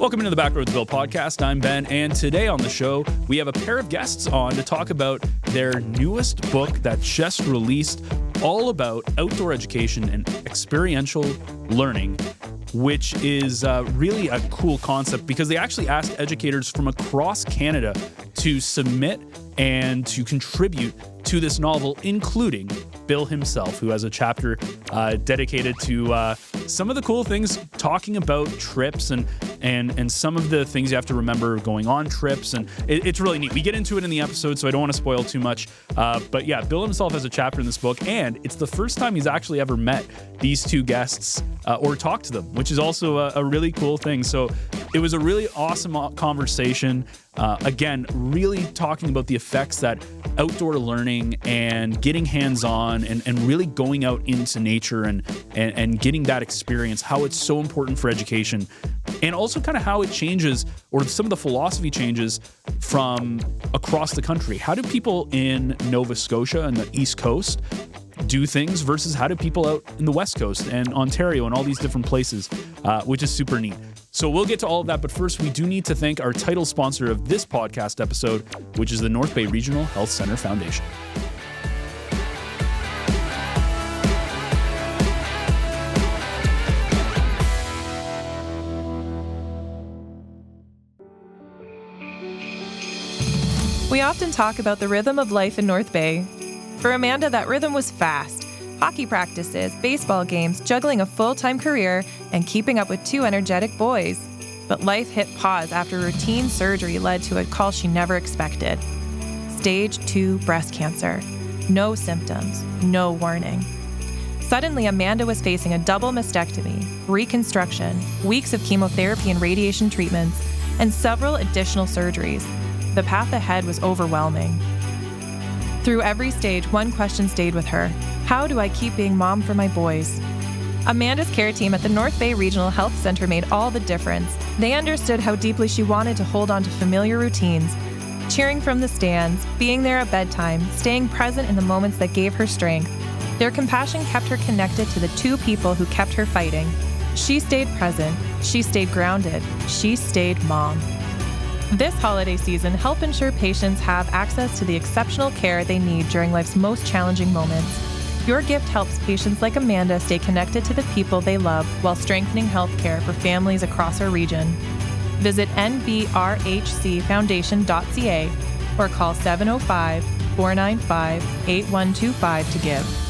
Welcome into the Backroads Bill podcast. I'm Ben, and today on the show, we have a pair of guests on to talk about their newest book that just released, all about outdoor education and experiential learning, which is really a cool concept because they actually asked educators from across Canada to submit and to contribute to this novel, including Bill himself, who has a chapter dedicated to some of the cool things, talking about trips and some of the things you have to remember going on trips. And it's really neat. We get into it in the episode, so I don't want to spoil too much. But yeah, Bill himself has a chapter in this book, and it's the first time he's actually ever met these two guests or talked to them, which is also a really cool thing. So it was a really awesome conversation. Again, really talking about the effects that outdoor learning and getting hands-on and really going out into nature and getting that experience, how it's so important for education, and also kind of how it changes, or some of the philosophy changes from across the country. How do people in Nova Scotia and the East Coast do things versus how do people out in the West Coast and Ontario and all these different places, which is super neat. So we'll get to all of that, but first we do need to thank our title sponsor of this podcast episode, which is the North Bay Regional Health Center Foundation. We often talk about the rhythm of life in North Bay. For Amanda, that rhythm was fast. Hockey practices, baseball games, juggling a full-time career, and keeping up with two energetic boys. But life hit pause after routine surgery led to a call she never expected. Stage 2 breast cancer. No symptoms, no warning. Suddenly, Amanda was facing a double mastectomy, reconstruction, weeks of chemotherapy and radiation treatments, and several additional surgeries. The path ahead was overwhelming. Through every stage, one question stayed with her. How do I keep being mom for my boys? Amanda's care team at the North Bay Regional Health Center made all the difference. They understood how deeply she wanted to hold on to familiar routines, cheering from the stands, being there at bedtime, staying present in the moments that gave her strength. Their compassion kept her connected to the two people who kept her fighting. She stayed present. She stayed grounded. She stayed mom. This holiday season, help ensure patients have access to the exceptional care they need during life's most challenging moments. Your gift helps patients like Amanda stay connected to the people they love while strengthening healthcare for families across our region. Visit nbrhcfoundation.ca or call 705-495-8125 to give.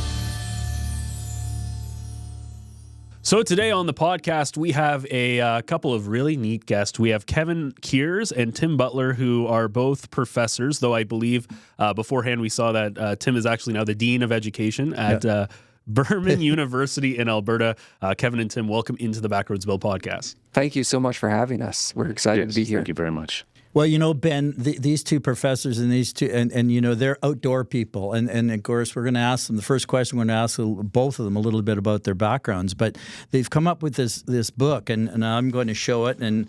So today on the podcast, we have a couple of really neat guests. We have Kevin Kiers and Tim Buttler, who are both professors, though I believe beforehand we saw that Tim is actually now the Dean of Education at Burman University in Alberta. Kevin and Tim, welcome into the Backroads Bill podcast. Thank you so much for having us. We're excited to be here. Thank you very much. Well, you know, Ben, these two professors and these two, and you know, they're outdoor people. And of course, we're going to ask them, the first question we're going to ask both of them a little bit about their backgrounds. But they've come up with this book, and I'm going to show it and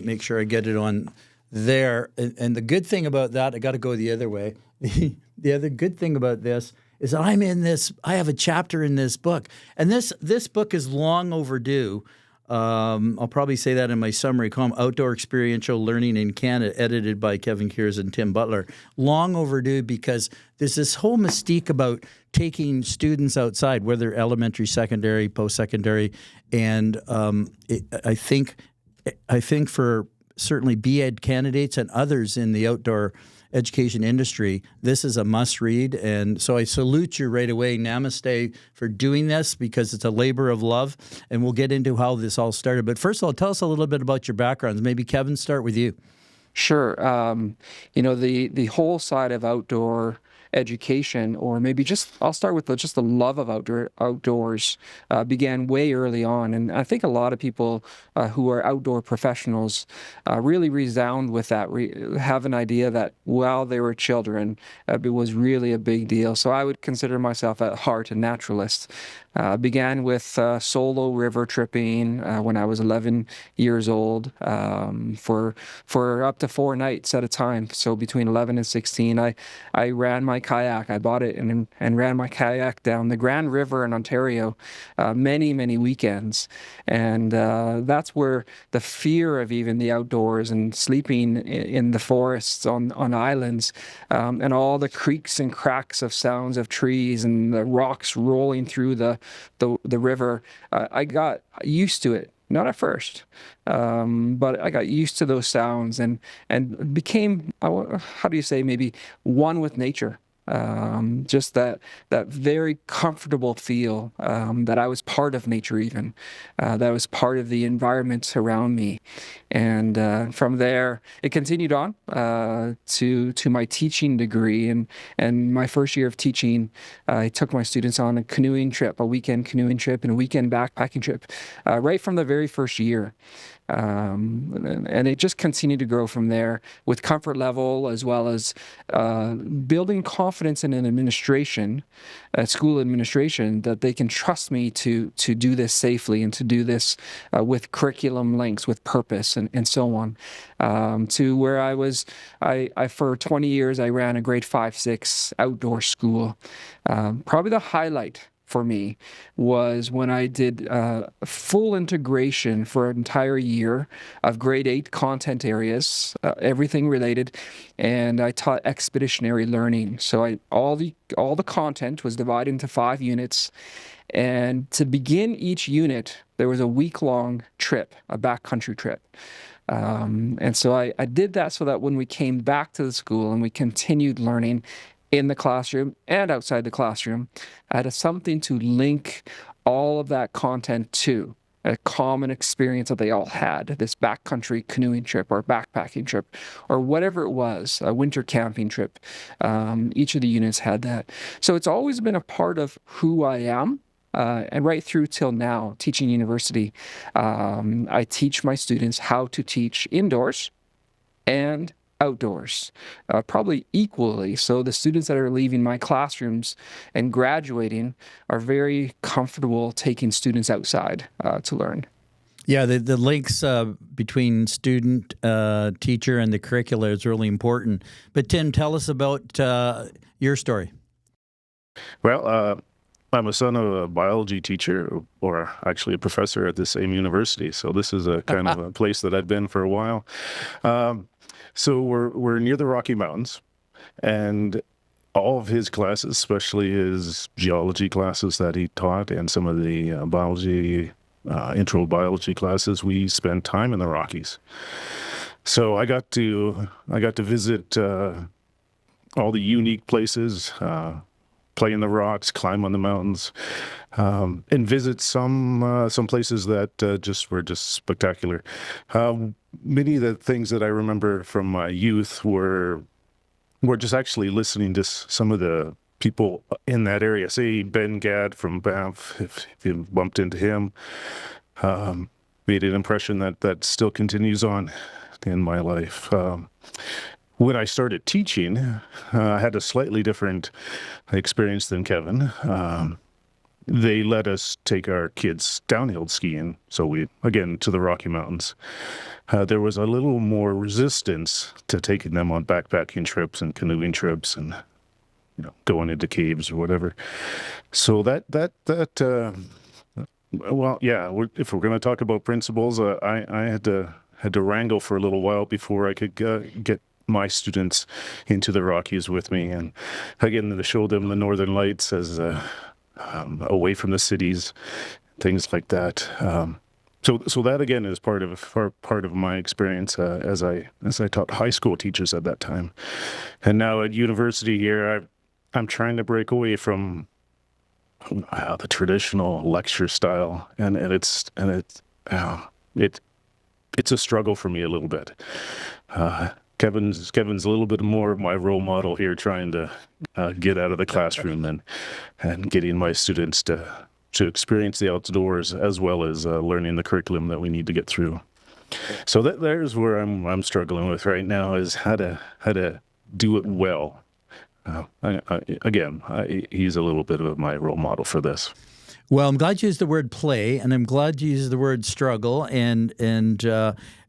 make sure I get it on there. And the good thing about that, I got to go the other way. The other good thing about this is that I have a chapter in this book. And this book is long overdue. I'll probably say that in my summary column, Outdoor Experiential Learning in Canada, edited by Kevin Kiers and Tim Buttler. Long overdue because there's this whole mystique about taking students outside, whether elementary, secondary, post-secondary, and I think for certainly B.Ed candidates and others in the outdoor education industry, this is a must-read, and so I salute you right away. Namaste for doing this because it's a labor of love, and we'll get into how this all started. But first of all, tell us a little bit about your backgrounds. Maybe Kevin, start with you. Sure. You know, the whole side of outdoor education, or maybe I'll start with just the love of outdoors began way early on. And I think a lot of people who are outdoor professionals really resound with that, have an idea that while they were children, it was really a big deal. So I would consider myself at heart a naturalist. Began with solo river tripping when I was 11 years old for up to 4 nights at a time. So between 11 and 16, I ran my kayak. I bought it and ran my kayak down the Grand River in Ontario many weekends. And that's where the fear of even the outdoors and sleeping in the forests on islands and all the creaks and cracks of sounds of trees and the rocks rolling through the river, I got used to it. Not at first, but I got used to those sounds and became, how do you say, maybe one with nature. Just that very comfortable feel that I was part of nature, even that I was part of the environment around me, and from there it continued on to my teaching degree, and my first year of teaching, I took my students on a canoeing trip, a weekend canoeing trip, and a weekend backpacking trip, right from the very first year. And it just continued to grow from there with comfort level, as well as building confidence in an administration, school administration, that they can trust me to do this safely and to do this with curriculum links, with purpose, and so on. To where I for 20 years, I ran a grade 5-6 outdoor school. Probably the highlight for me was when I did full integration for an entire year of grade 8 content areas, everything related, and I taught expeditionary learning. So all the content was divided into 5 units, and to begin each unit, there was a week-long trip, a backcountry trip. And so I did that so that when we came back to the school and we continued learning in the classroom and outside the classroom, I had something to link all of that content to, a common experience that they all had, this backcountry canoeing trip or backpacking trip or whatever it was, a winter camping trip. Each of the units had that. So it's always been a part of who I am. And right through till now, teaching university, I teach my students how to teach indoors and outdoors, probably equally. So the students that are leaving my classrooms and graduating are very comfortable taking students outside to learn. Yeah, the links between student, teacher, and the curricula is really important. But Tim, tell us about your story. Well, I'm a son of a biology teacher, or actually a professor at the same university. So this is a kind of a place that I've been for a while. So we're near the Rocky Mountains, and all of his classes, especially his geology classes that he taught, and some of the intro biology classes, we spent time in the Rockies. So I got to visit all the unique places, play in the rocks, climb on the mountains, and visit some places that were just spectacular. Many of the things that I remember from my youth were just actually listening to some of the people in that area. Say Ben Gadd from Banff, if you bumped into him, made an impression that still continues on in my life. When I started teaching, I had a slightly different experience than Kevin. They let us take our kids downhill skiing, so we, again, to the Rocky Mountains. There was a little more resistance to taking them on backpacking trips and canoeing trips and, going into caves or whatever. So well, yeah, if we're going to talk about principles, I had to wrangle for a little while before I could get my students into the Rockies with me, and again, to show them the Northern Lights as away from the cities, things like that. So that again is part of my experience as I taught high school teachers at that time, and now at university here, I'm trying to break away from the traditional lecture style, and it's a struggle for me a little bit. Kevin's a little bit more of my role model here, trying to get out of the classroom and getting my students to experience the outdoors, as well as learning the curriculum that we need to get through. So there's where I'm struggling with right now, is how to do it well. He's a little bit of my role model for this. Well, I'm glad you used the word play, and I'm glad you used the word struggle, and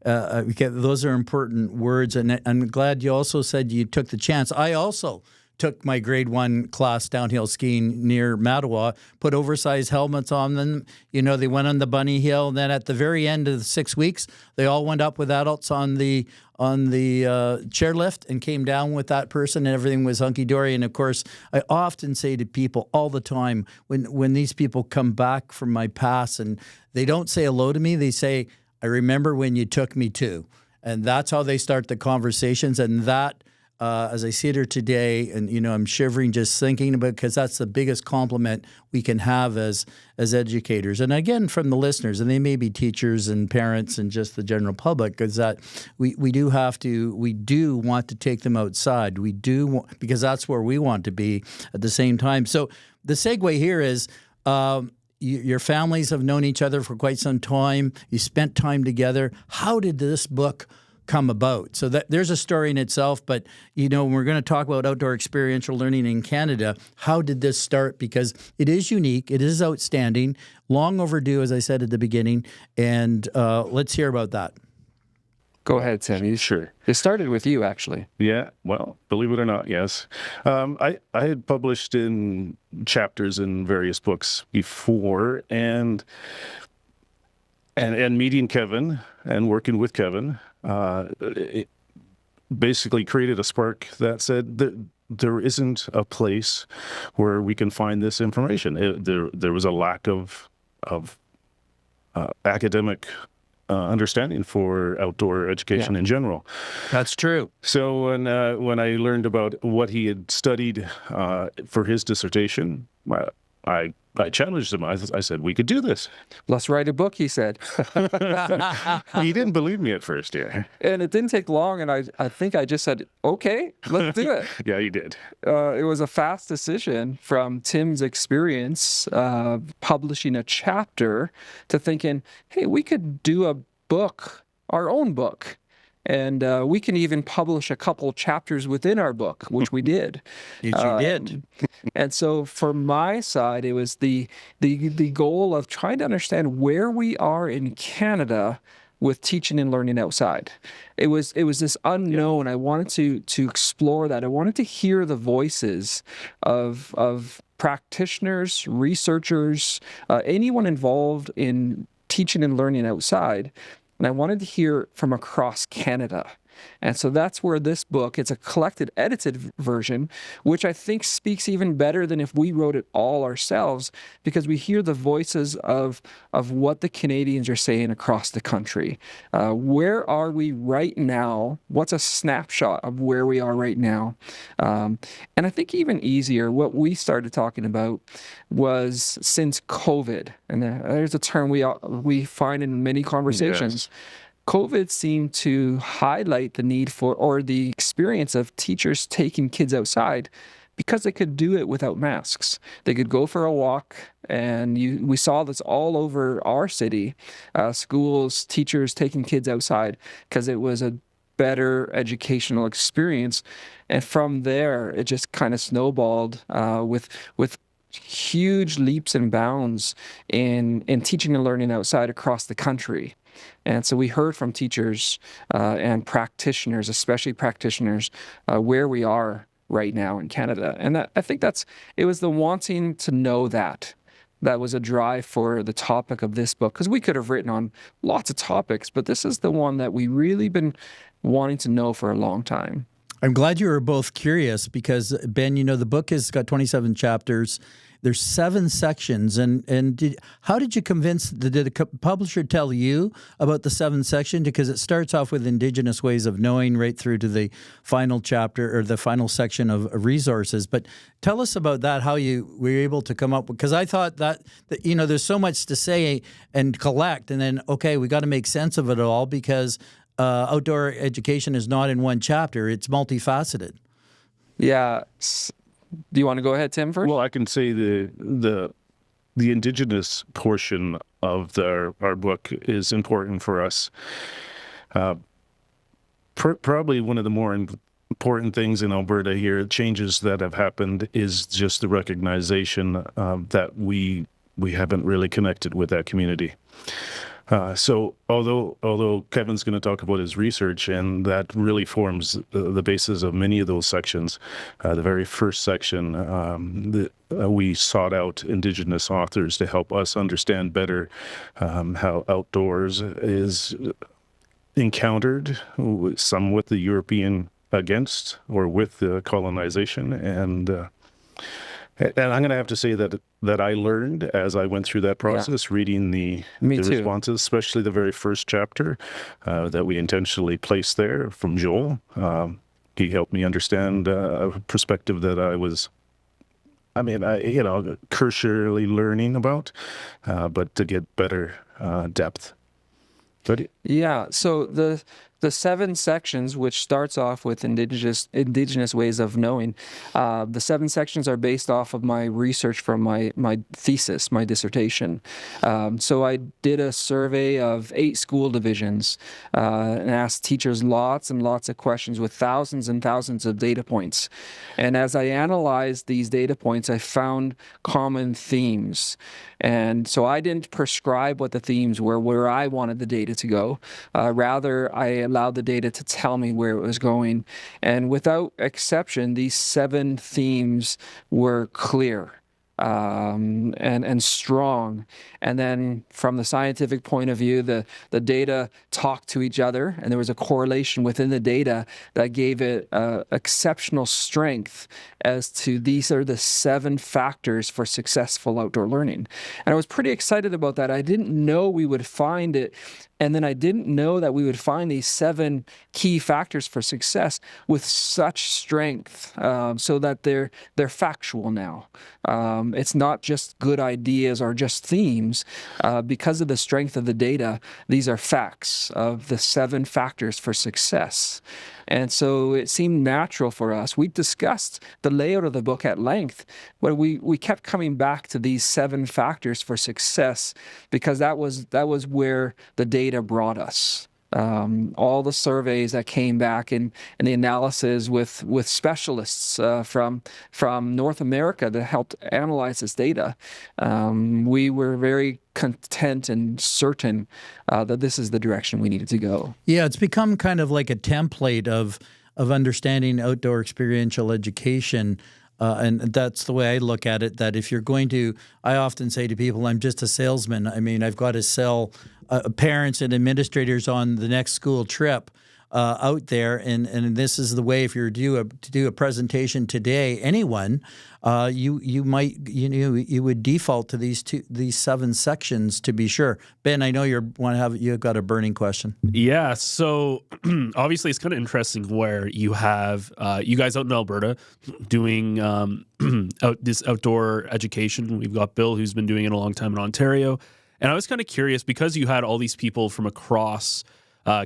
those are important words. And I'm glad you also said you took the chance. I also took my grade 1 class downhill skiing near Mattawa, put oversized helmets on them. You know, they went on the bunny hill. And then at the very end of the 6 weeks, they all went up with adults on the chairlift and came down with that person, and everything was hunky-dory. And of course, I often say to people all the time, when these people come back from my past and they don't say hello to me, they say, I remember when you took me to. And that's how they start the conversations. And that, as I sit here today, and you know, I'm shivering just thinking about it, because that's the biggest compliment we can have as educators. And again, from the listeners, and they may be teachers and parents and just the general public, is that we do want to take them outside. We do, because that's where we want to be at the same time. So the segue here is, your families have known each other for quite some time. You spent time together. How did this book come about? So there's a story in itself, but you know, when we're going to talk about outdoor experiential learning in Canada, how did this start? Because it is unique, it is outstanding, long overdue, as I said at the beginning, and let's hear about that. Go ahead, Tim. Sure. It started with you, actually. Yeah, well, believe it or not, yes. I had published in chapters in various books before, and meeting Kevin and working with Kevin, it basically created a spark that said that there isn't a place where we can find this information. There was a lack of academic understanding for outdoor education in general. That's true. So when I learned about what he had studied for his dissertation, I challenged him. I said, we could do this. Let's write a book, he said. He didn't believe me at first, yeah. And it didn't take long, and I think I just said, okay, let's do it. Yeah, you did. It was a fast decision from Tim's experience publishing a chapter to thinking, hey, we could do a book, our own book. And we can even publish a couple chapters within our book, which we did. Yes, you did. And so for my side, it was the goal of trying to understand where we are in Canada with teaching and learning outside. It was this unknown. I wanted to explore that. I wanted to hear the voices of practitioners, researchers, anyone involved in teaching and learning outside. And I wanted to hear from across Canada. And so that's where this book, it's a collected, edited version, which I think speaks even better than if we wrote it all ourselves, because we hear the voices of what the Canadians are saying across the country. Where are we right now? What's a snapshot of where we are right now? And I think even easier, what we started talking about was since COVID, and there's a term we find in many conversations. Yes. COVID seemed to highlight the need for, or the experience of teachers taking kids outside because they could do it without masks. They could go for a walk, and we saw this all over our city, schools, teachers taking kids outside because it was a better educational experience. And from there, it just kind of snowballed with huge leaps and bounds in teaching and learning outside across the country. And so we heard from teachers and practitioners, especially practitioners, where we are right now in Canada. And I think it was the wanting to know that was a drive for the topic of this book, because we could have written on lots of topics, but this is the one that we really been wanting to know for a long time. I'm glad you were both curious, because Ben, you know, the book has got 27 chapters. There's 7 sections, and how did you convince? Did the publisher tell you about the 7th section? Because it starts off with Indigenous ways of knowing, right through to the final chapter or the final section of resources. But tell us about that. How you were able to come up with? Because I thought that you know, there's so much to say and collect, and then okay, we got to make sense of it all, because outdoor education is not in one chapter; it's multifaceted. Yeah. Do you want to go ahead, Tim, first? Well, I can say the Indigenous portion of our book is important for us. Probably one of the more important things in Alberta here, changes that have happened, is just the recognition that we haven't really connected with that community. So although Kevin's going to talk about his research, and that really forms the basis of many of those sections, the very first section, we sought out Indigenous authors to help us understand better how outdoors is encountered, some with the European against or with the colonization, and I'm going to have to say that I learned as I went through that process, reading the responses, especially the very first chapter that we intentionally placed there from Joel. He helped me understand a perspective that I was, cursorily learning about, but to get better depth. But Yeah, so the 7 sections, which starts off with indigenous ways of knowing, the 7 sections are based off of my research from my thesis, my dissertation. So I did a survey of 8 school divisions and asked teachers lots and lots of questions with thousands and thousands of data points. And as I analyzed these data points, I found common themes. And so I didn't prescribe what the themes were, where I wanted the data to go. Rather, I allowed the data to tell me where it was going. And without exception, these 7 themes were clear and strong. And then from the scientific point of view, the data talked to each other, and there was a correlation within the data that gave it exceptional strength as to these are the 7 factors for successful outdoor learning. And I was pretty excited about that. I didn't know we would find it. And then I didn't know that we would find these 7 key factors for success with such strength, so that they're factual now. It's not just good ideas or just themes. Because of the strength of the data, these are facts of the 7 factors for success. And so it seemed natural for us. We discussed the layout of the book at length, but we kept coming back to these 7 factors for success because that was where the data brought us. All the surveys that came back and the analysis with specialists from North America that helped analyze this data, we were very content and certain that this is the direction we needed to go. Yeah, it's become kind of like a template of understanding outdoor experiential education. And that's the way I look at it, that if you're going to, I often say to people, I'm just a salesman. I mean, I've got to sell parents and administrators on the next school trip out there. And this is the way, if you're to do a presentation today, anyone, you would default to these 7 sections to be sure. Ben, I know you've got a burning question. Yeah. So obviously it's kind of interesting where you have you guys out in Alberta doing this outdoor education. We've got Bill, who's been doing it a long time in Ontario. And I was kind of curious, because you had all these people from across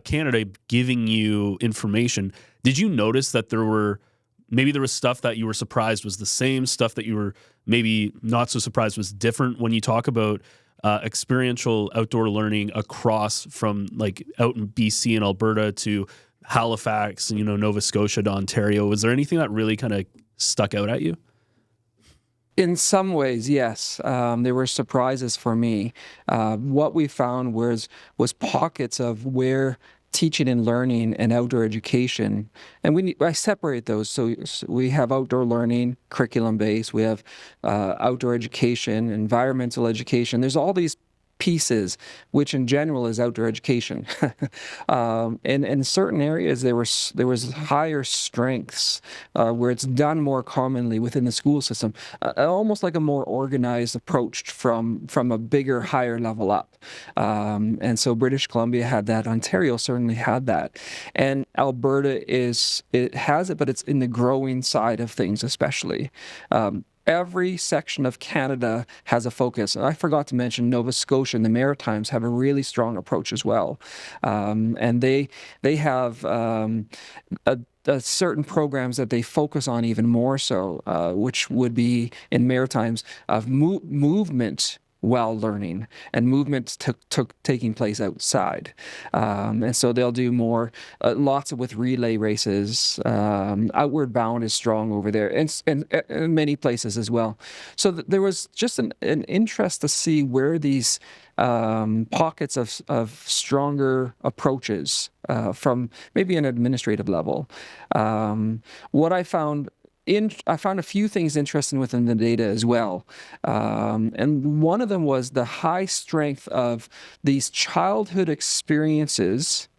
Canada giving you information, did you notice that there was stuff that you were surprised was the same, stuff that you were maybe not so surprised was different when you talk about experiential outdoor learning across from like out in BC and Alberta to Halifax and, Nova Scotia to Ontario? Was there anything that really kind of stuck out at you? In some ways, yes. There were surprises for me. What we found was pockets of where teaching and learning and outdoor education, and I separate those. So we have outdoor learning, curriculum-based. We have outdoor education, environmental education. There's all these pieces, which in general is outdoor education. In certain areas, there was higher strengths where it's done more commonly within the school system, almost like a more organized approach from a bigger, higher level up. And so British Columbia had that. Ontario certainly had that. And Alberta has it, but it's in the growing side of things, especially. Every section of Canada has a focus. I forgot to mention Nova Scotia and the Maritimes have a really strong approach as well. And they have certain programs that they focus on even more so, which would be in Maritimes of movement while learning, and movements taking place outside. And so they'll do more, lots with relay races. Outward Bound is strong over there, and in many places as well. So there was just an interest to see where these pockets of stronger approaches from maybe an administrative level. What I found a few things interesting within the data as well. And one of them was the high strength of these childhood experiences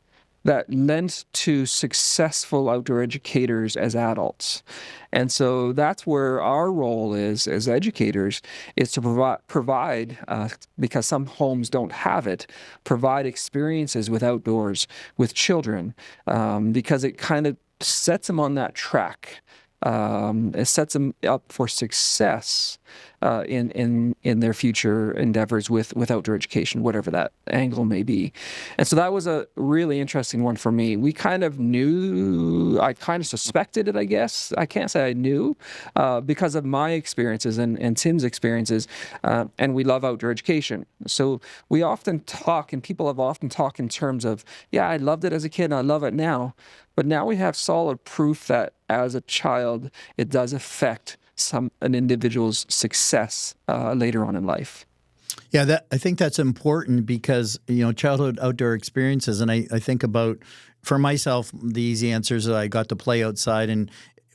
that lent to successful outdoor educators as adults. And so that's where our role is as educators, is to provide because some homes don't have it, provide experiences with outdoors with children, because it kind of sets them on that track. It sets them up for success in their future endeavors with outdoor education, whatever that angle may be. And so that was a really interesting one for me. We kind of knew, I kind of suspected it, I guess. I can't say I knew because of my experiences and Tim's experiences, and we love outdoor education. So we often talk, and people have often talked in terms of, yeah, I loved it as a kid and I love it now. But now we have solid proof that as a child, it does affect an individual's success later on in life. Yeah, I think that's important because, childhood outdoor experiences, and I think about, for myself, the easy answers that I got to play outside, and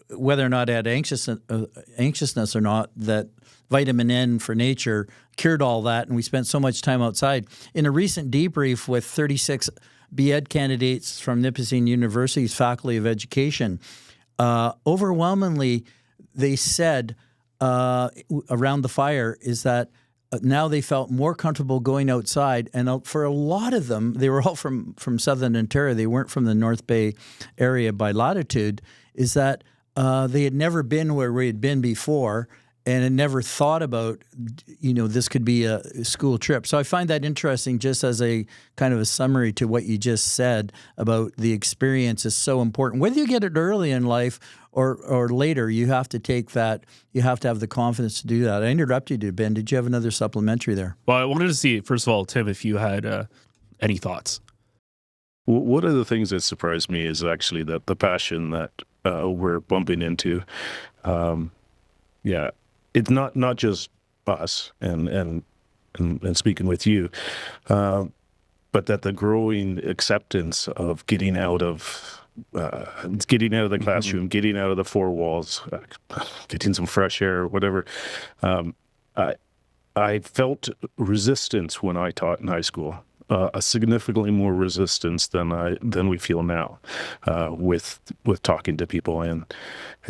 whether or not I had anxiousness or not, that vitamin N for nature cured all that, and we spent so much time outside. In a recent debrief with 36 B.Ed candidates from Nipissing University's Faculty of Education, overwhelmingly, they said around the fire is that now they felt more comfortable going outside. And for a lot of them, they were all from Southern Ontario. They weren't from the North Bay area by latitude, is that they had never been where we had been before and had never thought about, this could be a school trip. So I find that interesting, just as a kind of a summary to what you just said about the experience is so important. Whether you get it early in life or later, you have to take that. You have to have the confidence to do that. I interrupted you, Ben. Did you have another supplementary there? Well, I wanted to see, first of all, Tim, if you had any thoughts. One of the things that surprised me is actually that the passion that we're bumping into. It's not just us and speaking with you, but that the growing acceptance of getting out of the classroom, getting out of the four walls, getting some fresh air, whatever. I felt resistance when I taught in high school. A significantly more resistance than we feel now with talking to people, and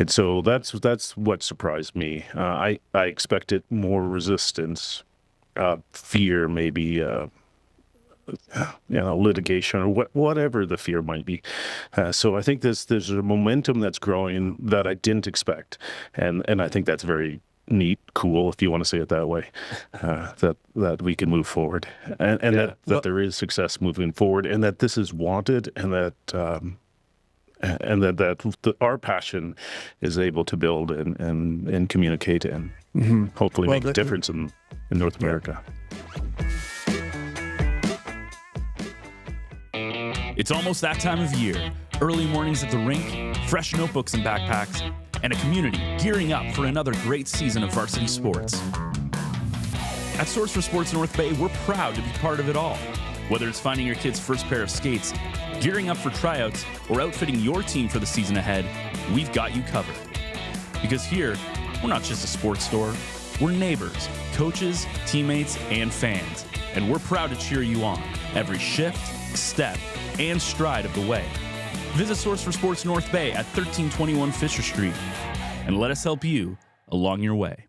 so that's what surprised me. I expected more resistance, fear, maybe litigation or whatever the fear might be. So I think there's a momentum that's growing that I didn't expect, and I think that's very neat, cool, if you want to say it that way, that we can move forward, and that there is success moving forward, and that this is wanted, and that our passion is able to build and communicate and hopefully make a difference in North America. It's almost that time of year. Early mornings at the rink, fresh notebooks and backpacks, and a community gearing up for another great season of varsity sports. At Source for Sports North Bay, we're proud to be part of it all. Whether it's finding your kid's first pair of skates, gearing up for tryouts, or outfitting your team for the season ahead, we've got you covered. Because here, we're not just a sports store, we're neighbors, coaches, teammates, and fans. And we're proud to cheer you on every shift, step, and stride of the way. Visit Source for Sports North Bay at 1321 Fisher Street and let us help you along your way.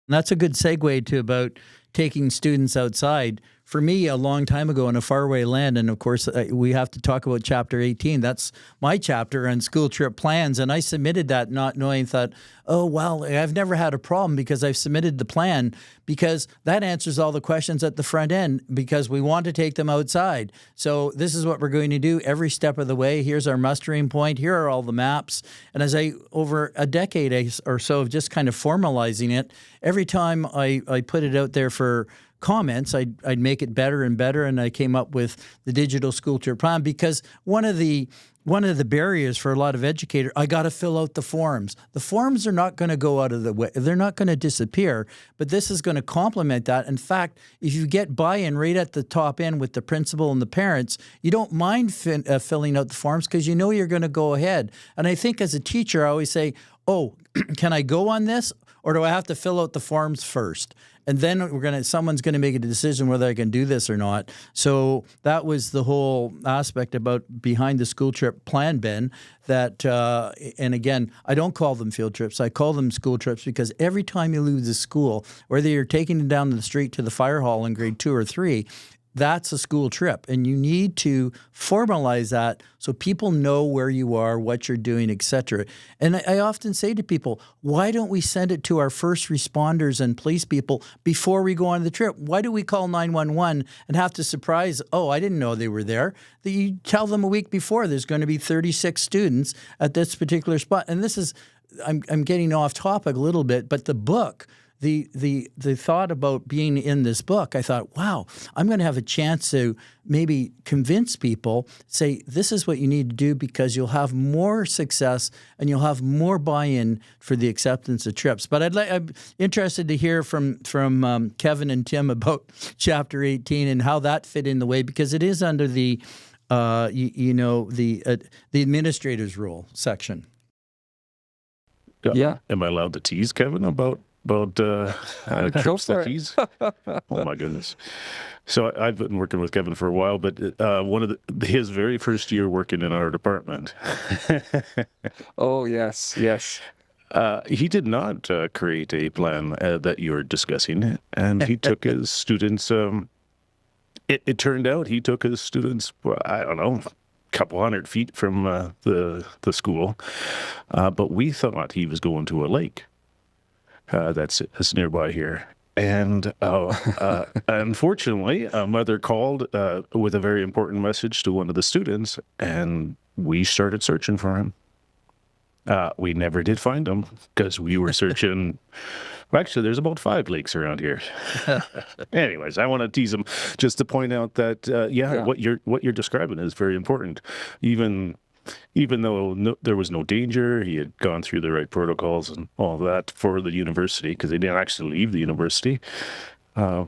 That's a good segue to about taking students outside. For me, a long time ago in a faraway land, and of course, we have to talk about Chapter 18. That's my chapter on school trip plans, and I submitted that not knowing, thought, oh, well, I've never had a problem because I've submitted the plan, because that answers all the questions at the front end, because we want to take them outside. So this is what we're going to do every step of the way. Here's our mustering point. Here are all the maps. And as over a decade or so of just kind of formalizing it, every time I put it out there for comments, I'd make it better and better, and I came up with the digital school trip plan because one of the barriers for a lot of educators, I got to fill out the forms. The forms are not going to go out of the way. They're not going to disappear, but this is going to complement that. In fact, if you get buy-in right at the top end with the principal and the parents, you don't mind filling out the forms because you know you're going to go ahead. And I think as a teacher, I always say, oh, can I go on this, or do I have to fill out the forms first? And then someone's going to make a decision whether I can do this or not. So that was the whole aspect about behind the school trip plan, Ben, that, and again, I don't call them field trips. I call them school trips because every time you leave the school, whether you're taking them down the street to the fire hall in grade 2 or 3, that's a school trip, and you need to formalize that so people know where you are, what you're doing, etc. And I often say to people, why don't we send it to our first responders and police people before we go on the trip? Why do we call 911 and have to surprise, oh, I didn't know they were there? That you tell them a week before there's going to be 36 students at this particular spot. And this is, I'm getting off topic a little bit, but the book, the thought about being in this book, I thought, wow, I'm going to have a chance to maybe convince people, say, this is what you need to do because you'll have more success and you'll have more buy-in for the acceptance of trips. But I'm interested to hear from Kevin and Tim about Chapter 18 and how that fit in the way, because it is under the the administrator's rule section. Yeah. Am I allowed to tease Kevin about trips that he's? Oh my goodness! So I've been working with Kevin for a while, but one of his very first year working in our department. Oh yes. He did not create a plan that you're discussing, and he took his students. It turned out he took his students. I don't know, couple hundred feet from the school, but we thought he was going to a lake that's nearby here. And unfortunately, a mother called with a very important message to one of the students, and we started searching for him. We never did find him because we were searching. Well, actually, there's about 5 lakes around here. Anyways, I want to tease him just to point out that what you're describing is very important. Even though there was no danger, he had gone through the right protocols and all of that for the university, because they didn't actually leave the university. There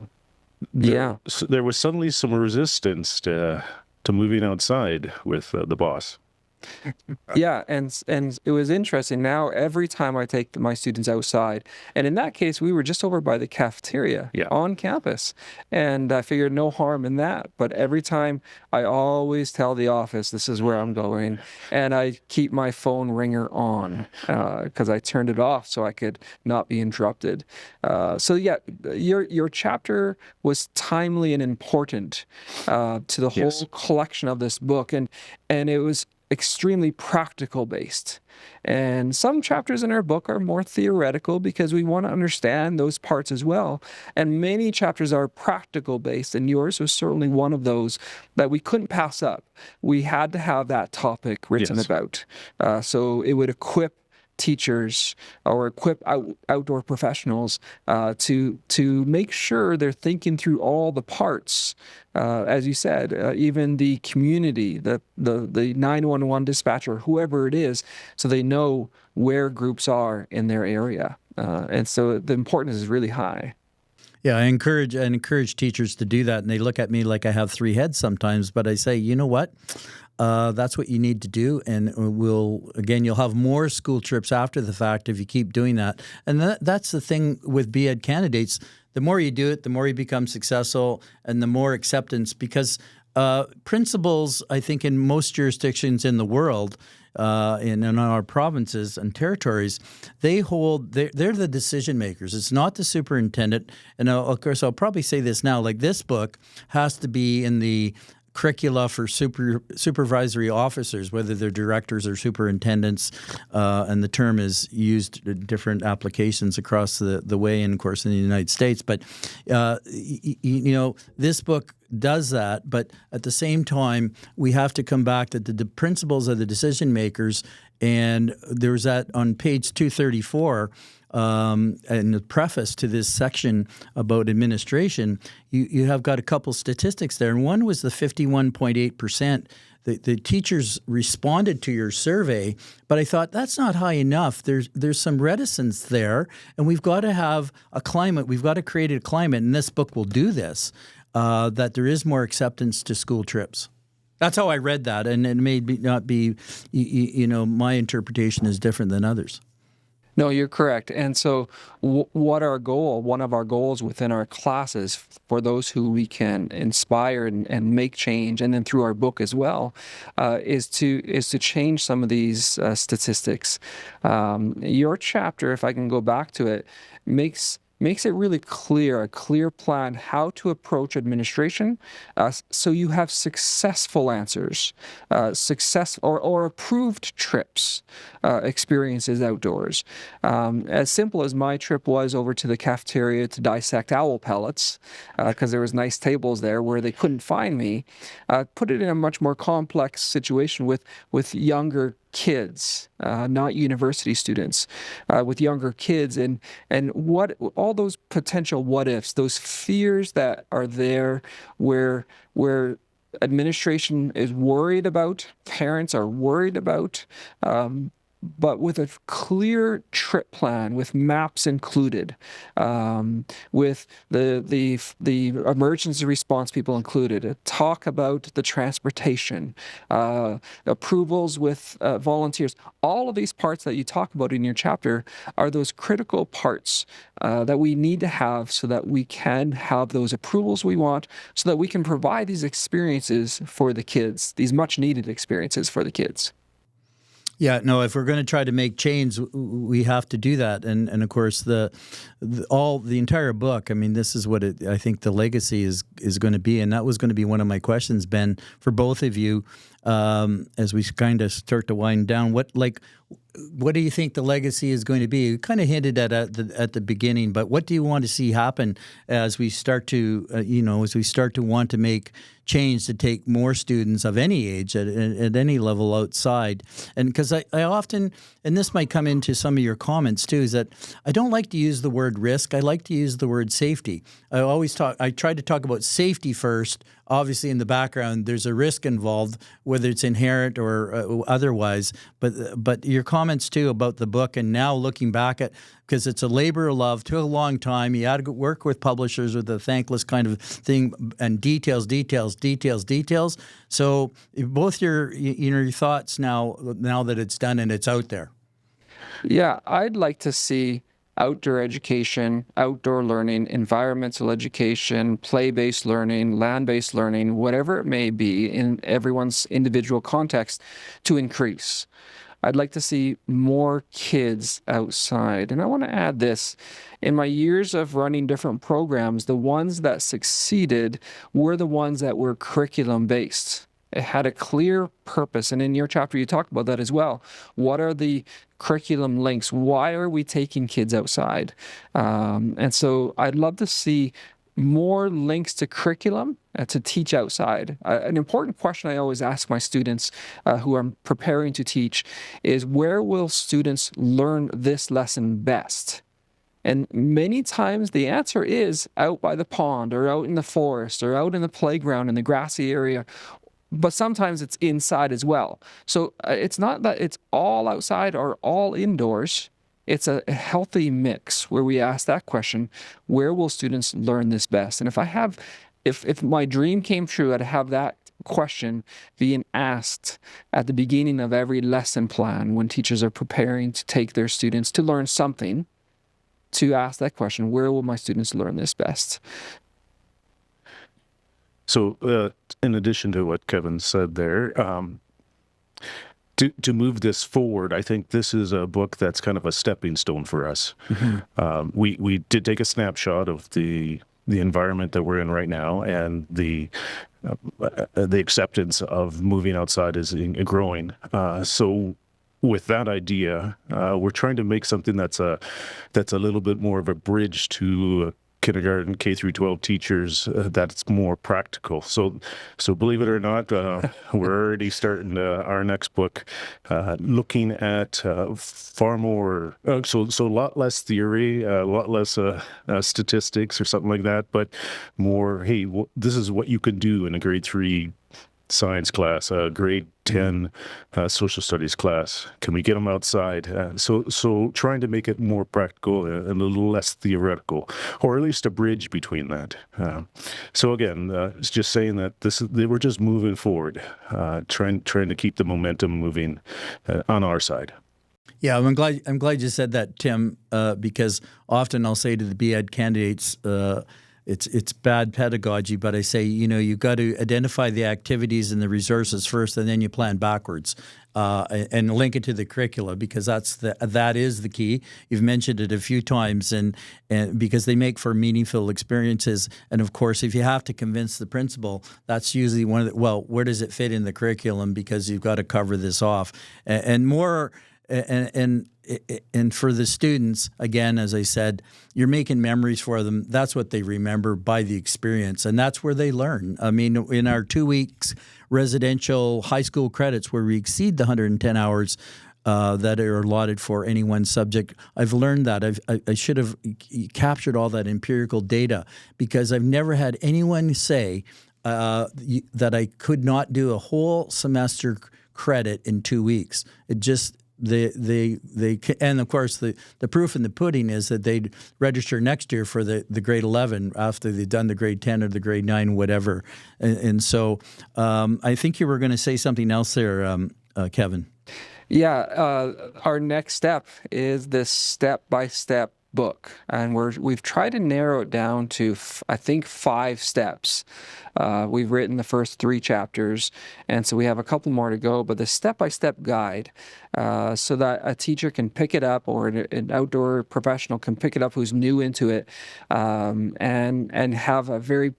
was suddenly some resistance to moving outside with the boss. Yeah, and it was interesting. Now, every time I take my students outside, and in that case, we were just over by the cafeteria on campus, and I figured no harm in that. But every time, I always tell the office, this is where I'm going, and I keep my phone ringer on because I turned it off so I could not be interrupted. So yeah, your chapter was timely and important to the whole collection of this book, and it was extremely practical based. And some chapters in our book are more theoretical because we want to understand those parts as well. And many chapters are practical based, and yours was certainly one of those that we couldn't pass up. We had to have that topic written about. So it would equip teachers or equip outdoor professionals to make sure they're thinking through all the parts. As you said, even the community, the 911 dispatcher, whoever it is, so they know where groups are in their area. And so the importance is really high. Yeah, I encourage teachers to do that, and they look at me like I have 3 heads sometimes, but I say, you know what? That's what you need to do, and you'll have more school trips after the fact if you keep doing that. And that's the thing with BEd candidates. The more you do it, the more you become successful and the more acceptance, because principals, I think in most jurisdictions in the world, in our provinces and territories, they're the decision makers. It's not the superintendent. And of course, I'll probably say this now, like this book has to be in the curricula for supervisory officers, whether they're directors or superintendents, and the term is used in different applications across the way, and of course in the United States. But this book does that, but at the same time, we have to come back that the principals are the decision makers. And there was that on page 234. in the preface to this section about administration, you have got a couple statistics there. And one was the 51.8%. The teachers responded to your survey, but I thought that's not high enough. There's some reticence there, and we've got to have a climate. We've got to create a climate, and this book will do this, that there is more acceptance to school trips. That's how I read that, and it may not be, my interpretation is different than others. No, you're correct. And so one of our goals within our classes for those who we can inspire and make change, and then through our book as well, is to change some of these statistics. Your chapter, if I can go back to it, makes it really clear, a clear plan how to approach administration, so you have successful answers, or approved trips, experiences outdoors. As simple as my trip was over to the cafeteria to dissect owl pellets, because there was nice tables there where they couldn't find me, put it in a much more complex situation with younger kids, not university students, with younger kids, and what all those potential what ifs, those fears that are there, where administration is worried about, parents are worried about, but with a clear trip plan, with maps included, with the emergency response people included, talk about the transportation, approvals with volunteers. All of these parts that you talk about in your chapter are those critical parts that we need to have so that we can have those approvals we want, so that we can provide these experiences for the kids, these much needed experiences for the kids. Yeah, no, if we're going to try to make change, we have to do that. And of course, the entire book, I mean, this is what I think the legacy is going to be. And that was going to be one of my questions, Ben, for both of you, as we kind of start to wind down. What do you think the legacy is going to be? You kind of hinted at the beginning, but what do you want to see happen as we start to, want to make change to take more students of any age at any level outside? And because I often, and this might come into some of your comments too, is that I don't like to use the word risk. I like to use the word safety. I try to talk about safety first. Obviously, in the background, there's a risk involved, whether it's inherent or otherwise. But your comments too about the book, and now looking back at, because it's a labor of love, took a long time. You had to work with publishers with a thankless kind of thing, and details. So both your thoughts now that it's done and it's out there. Yeah, I'd like to see outdoor education, outdoor learning, environmental education, play-based learning, land-based learning, whatever it may be in everyone's individual context, to increase. I'd like to see more kids outside. And I want to add this. In my years of running different programs, the ones that succeeded were the ones that were curriculum-based. It had a clear purpose. And in your chapter, you talk about that as well. What are the curriculum links? Why are we taking kids outside? And so I'd love to see more links to curriculum to teach outside. An important question I always ask my students who I'm preparing to teach is, where will students learn this lesson best? And many times the answer is out by the pond, or out in the forest, or out in the playground in the grassy area. But sometimes it's inside as well. So it's not that it's all outside or all indoors. It's a healthy mix where we ask that question, where will students learn this best? And if my dream came true, I'd have that question being asked at the beginning of every lesson plan when teachers are preparing to take their students to learn something, to ask that question, where will my students learn this best? So in addition to what Kevin said there, to move this forward, I think this is a book that's kind of a stepping stone for us. Mm-hmm. We did take a snapshot of the environment that we're in right now, and the acceptance of moving outside is growing. So with that idea, we're trying to make something that's a little bit more of a bridge to kindergarten, K through 12 teachers, that's more practical. So believe it or not, we're already starting our next book, looking at far more, so a lot less theory, a lot less statistics or something like that, but more, hey, this is what you can do in a grade 3 science class, a grade 10 social studies class. Can we get them outside? So trying to make it more practical and a little less theoretical, or at least a bridge between that. So again, it's just saying that we're just moving forward, trying to keep the momentum moving on our side. Yeah, I'm glad you said that, Tim, because often I'll say to the BEd candidates, it's bad pedagogy, but I say, you've got to identify the activities and the resources first, and then you plan backwards and link it to the curricula, because that is the key. You've mentioned it a few times, and because they make for meaningful experiences. And of course, if you have to convince the principal, that's usually one of where does it fit in the curriculum? Because you've got to cover this off and more. And for the students, again, as I said, you're making memories for them. That's what they remember by the experience, and that's where they learn. I mean, in our 2 weeks residential high school credits, where we exceed the 110 hours that are allotted for any one subject, I've learned that. I should have captured all that empirical data, because I've never had anyone say that I could not do a whole semester credit in 2 weeks. It just and of course the proof in the pudding is that they'd register next year for the grade 11 after they've done the grade 10 or the grade 9, whatever. And so I think you were going to say something else there, Kevin. Yeah, our next step is this step-by-step book, and we've tried to narrow it down to I think 5 steps. We've written the first 3 chapters, and so we have a couple more to go, but the step-by-step guide, so that a teacher can pick it up, or an outdoor professional can pick it up who's new into it, and have a very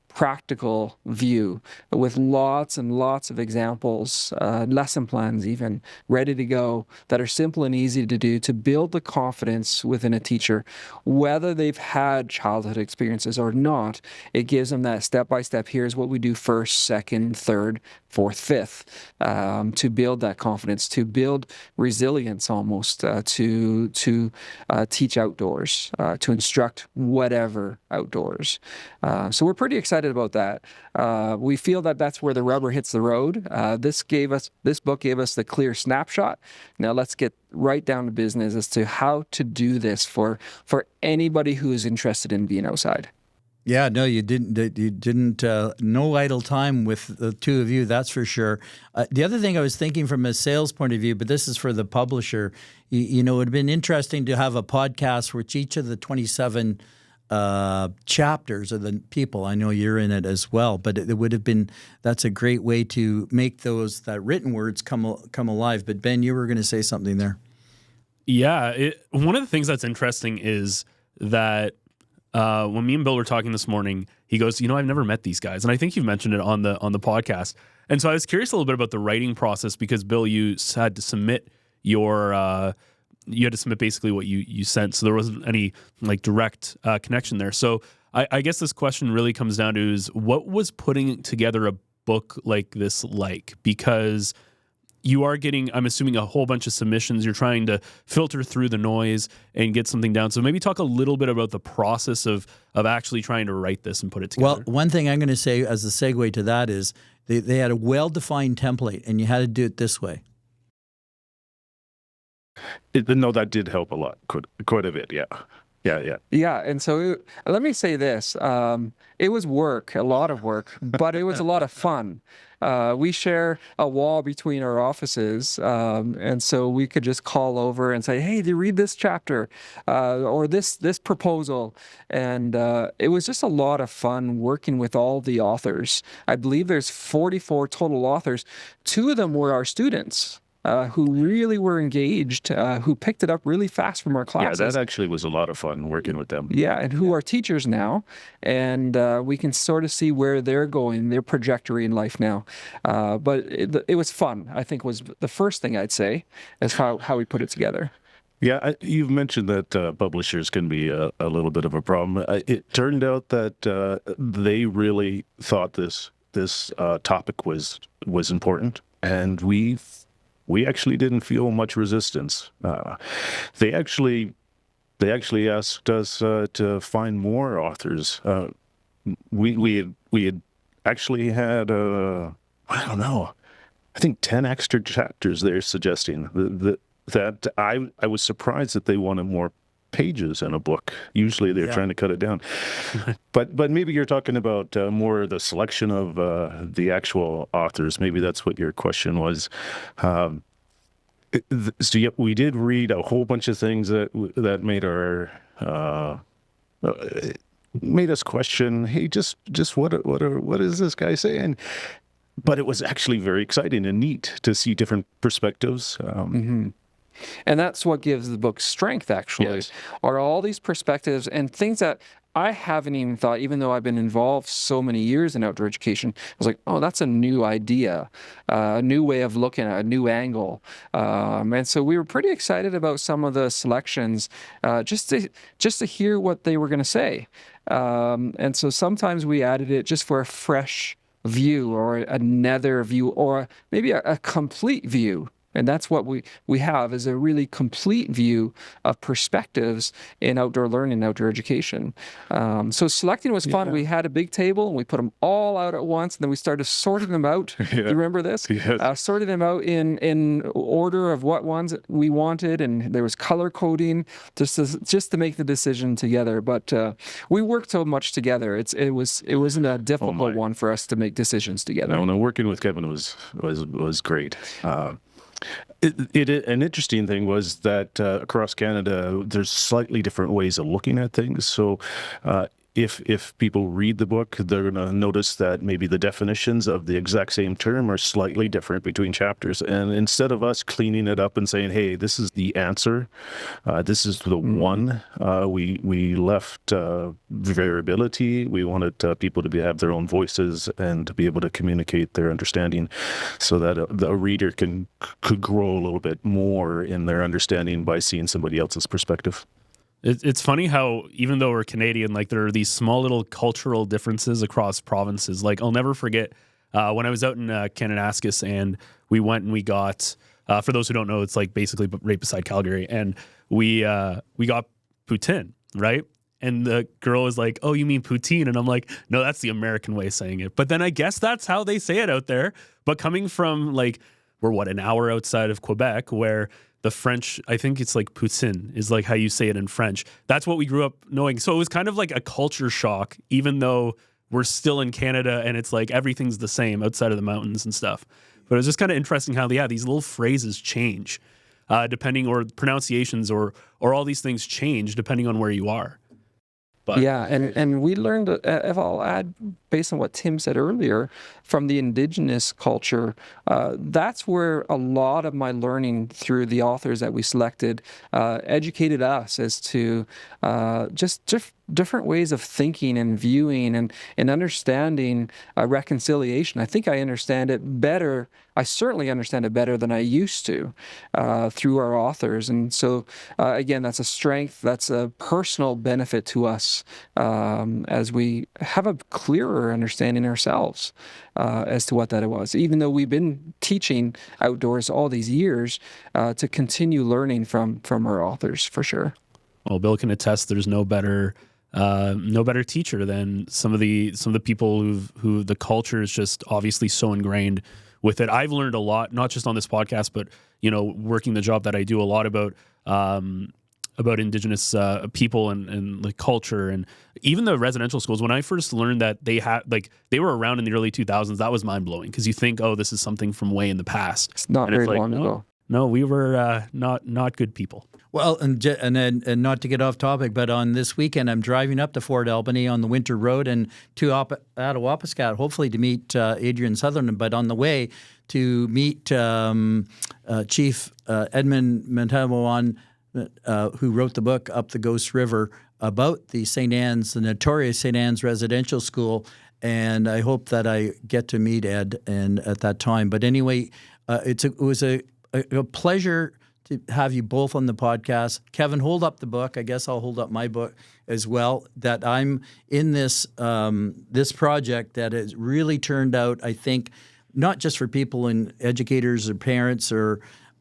practical view with lots and lots of examples, lesson plans even, ready to go, that are simple and easy to do to build the confidence within a teacher. Whether they've had childhood experiences or not, it gives them that step-by-step, here's what we do first, second, third, fourth, fifth, to build that confidence, to build resilience almost, to teach outdoors, to instruct whatever outdoors. So we're pretty excited about that. We feel that that's where the rubber hits the road. This book gave us the clear snapshot. Now let's get right down to business as to how to do this for anybody who is interested in being outside. Yeah, no, you didn't. No idle time with the two of you, that's for sure. The other thing I was thinking from a sales point of view, but this is for the publisher, it would have been interesting to have a podcast which each of the 27 chapters of the people, I know you're in it as well, but it would have been, that's a great way to make that written words come alive. But Ben, you were going to say something there. Yeah, one of the things that's interesting is that when me and Bill were talking this morning, he goes, I've never met these guys. And I think you've mentioned it on the podcast. And so I was curious a little bit about the writing process, because Bill, you had to submit basically what you sent. So there wasn't any direct connection there. So I guess this question really comes down to is, what was putting together a book like this like? Because you are getting, I'm assuming, a whole bunch of submissions. You're trying to filter through the noise and get something down. So maybe talk a little bit about the process of actually trying to write this and put it together. Well, one thing I'm going to say as a segue to that is they had a well-defined template, and you had to do it this way. No, that did help a lot, quite a bit, yeah. Yeah, and so let me say this. It was work, a lot of work, but it was a lot of fun. We share a wall between our offices, and so we could just call over and say, hey, do you read this chapter or this proposal? And it was just a lot of fun working with all the authors. I believe there's 44 total authors. 2 of them were our students. Who really were engaged, who picked it up really fast from our classes. Yeah, that actually was a lot of fun working with them. Yeah, and who are teachers now, and we can sort of see where they're going, their trajectory in life now. But it was fun, I think, was the first thing I'd say, is how we put it together. Yeah, you've mentioned that publishers can be a little bit of a problem. It turned out that they really thought this topic was important, and we actually didn't feel much resistance. They actually asked us to find more authors. We had actually had I don't know, I think 10 extra chapters there suggesting that I was surprised that they wanted more pages in a book. Usually they're trying to cut it down. but maybe you're talking about more the selection of the actual authors. Maybe that's what your question was. So yeah, we did read a whole bunch of things that made us question, hey, just what is this guy saying? But it was actually very exciting and neat to see different perspectives. And that's what gives the book strength, actually, Yes. are all these perspectives and things that I haven't even thought, even though I've been involved so many years in outdoor education. I was like, oh, that's a new idea, a new way of looking at it, a new angle. And so we were pretty excited about some of the selections, just to hear what they were going to say. And so sometimes we added it just for a fresh view or another view or maybe a complete view. And that's what we have, is a really complete view of perspectives in outdoor learning, outdoor education. So selecting was fun. We had a big table and we put them all out at once, and then we started sorting them out. Do you remember this? Yes. Sorting them out in order of what ones we wanted, and there was color coding just to make the decision together. But we worked so much together. It wasn't a difficult one for us to make decisions together. No, working with Kevin was great. An interesting thing was that across Canada, there's slightly different ways of looking at things. So if people read the book, they're going to notice that maybe the definitions of the exact same term are slightly different between chapters. And instead of us cleaning it up and saying, hey, this is the answer, this is the one, we left variability. We wanted people to have their own voices and to be able to communicate their understanding so that the reader could grow a little bit more in their understanding by seeing somebody else's perspective. It's funny how, even though we're Canadian, like there are these small little cultural differences across provinces. Like I'll never forget when I was out in Kananaskis, and we went and we got, for those who don't know, it's like basically right beside Calgary, and we got poutine, right? And the girl was like, oh, you mean poutine? And I'm like, no, that's the American way of saying it. But then I guess that's how they say it out there. But coming from like, we're an hour outside of Quebec, where the French, I think it's like poutine is like how you say it in French. That's what we grew up knowing. So it was kind of like a culture shock, even though we're still in Canada and it's like everything's the same outside of the mountains and stuff. But it was just kind of interesting how, these little phrases change depending, or pronunciations or all these things change depending on where you are. But yeah, and we learned, if I'll add, based on what Tim said earlier, from the Indigenous culture, that's where a lot of my learning through the authors that we selected educated us as to just different ways of thinking and viewing and understanding reconciliation. I think I understand it better. I certainly understand it better than I used to through our authors. And so, again, that's a strength. That's a personal benefit to us as we have a clearer understanding ourselves as to what that was. Even though we've been teaching outdoors all these years, to continue learning from our authors, for sure. Well, Bill can attest there's no better teacher than some of the people who the culture is just obviously so ingrained with it. I've learned a lot, not just on this podcast, but working the job that I do, a lot about Indigenous people and like culture, and even the residential schools. When I first learned that they were around in the early 2000s, that was mind blowing, because you think, oh, this is something from way in the past. It's not very long ago. No, we were not good people. Well, and not to get off topic, but on this weekend, I'm driving up to Fort Albany on the Winter Road and to Attawapiskat, hopefully to meet Adrian Sutherland. But on the way to meet Chief Edmund Mentawawan, who wrote the book Up the Ghost River about the St. Anne's, the notorious St. Anne's residential school. And I hope that I get to meet Ed at that time. But anyway, it was a pleasure to have you both on the podcast. Kevin, hold up the book. I guess I'll hold up my book as well, that I'm in this this project that has really turned out, I think, not just for people and educators or parents or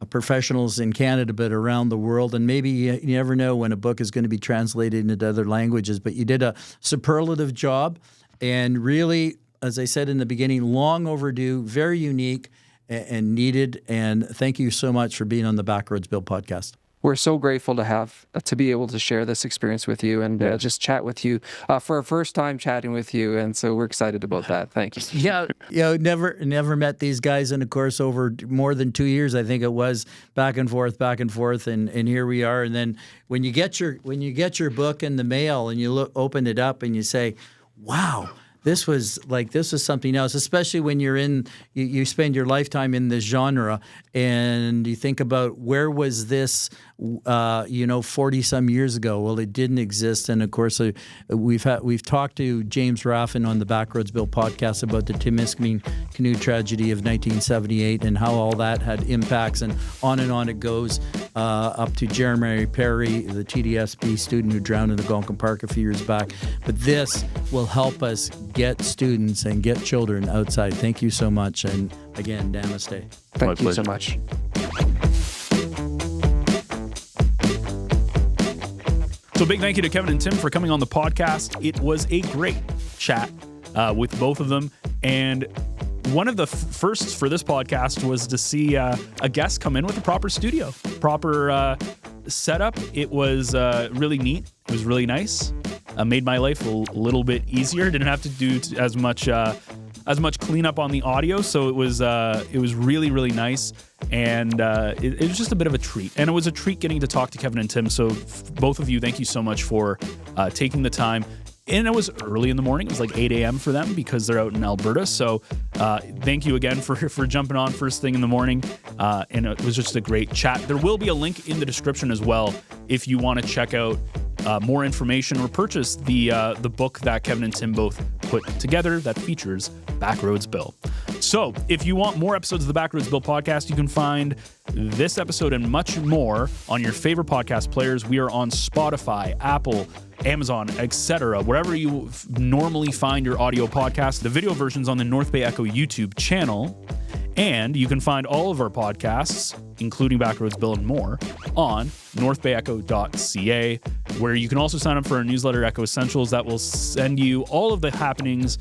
professionals in Canada, but around the world. And maybe you never know when a book is going to be translated into other languages, but you did a superlative job and really, as I said in the beginning, long overdue, very unique and needed. And thank you so much for being on the Backroads Bill podcast. We're so grateful to be able to share this experience with you and just chat with you for our first time chatting with you. And so we're excited about that. Thank you. Yeah, never met these guys. And of course, over more than 2 years, I think it was back and forth. And here we are. And then when you get your book in the mail and you open it up and you say, wow, this was something else, especially when you spend your lifetime in this genre and you think about where was this, 40 some years ago. Well, it didn't exist. And of course, we've talked to James Raffin on the Backroads Bill podcast about the Timiskaming canoe tragedy of 1978 and how all that had impacts, and on it goes up to Jeremy Perry, the TDSB student who drowned in the Algonquin Park a few years back. But this will help us get students and get children outside. Thank you so much. And again, namaste. Thank you so much. So big thank you to Kevin and Tim for coming on the podcast. It was a great chat with both of them. And one of the firsts for this podcast was to see a guest come in with a proper studio, proper setup. It was really neat. It was really nice. Made my life a little bit easier. Didn't have to do as much cleanup on the audio, so it was really, really nice, and it was just a bit of a treat. And it was a treat getting to talk to Kevin and Tim. So both of you, thank you so much for taking the time. And it was early in the morning. It was like 8 a.m. for them because they're out in Alberta. So thank you again for jumping on first thing in the morning. And it was just a great chat. There will be a link in the description as well if you want to check out more information or purchase the book that Kevin and Tim both put together that features Backroads Bill. So if you want more episodes of the Backroads Bill podcast, you can find this episode and much more on your favorite podcast players. We are on Spotify, Apple, Amazon, etc. Wherever you normally find your audio podcast. The video version's on the North Bay Echo YouTube channel. And you can find all of our podcasts, including Backroads Bill and more, on northbayecho.ca, where you can also sign up for our newsletter, Echo Essentials, that will send you all of the happenings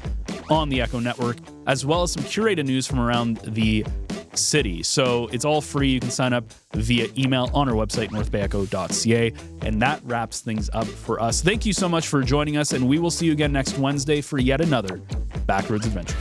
on the Echo Network, as well as some curated news from around the city. So it's all free. You can sign up via email on our website, northbayecho.ca. And that wraps things up for us. Thank you so much for joining us, and we will see you again next Wednesday for yet another Backroads Adventure.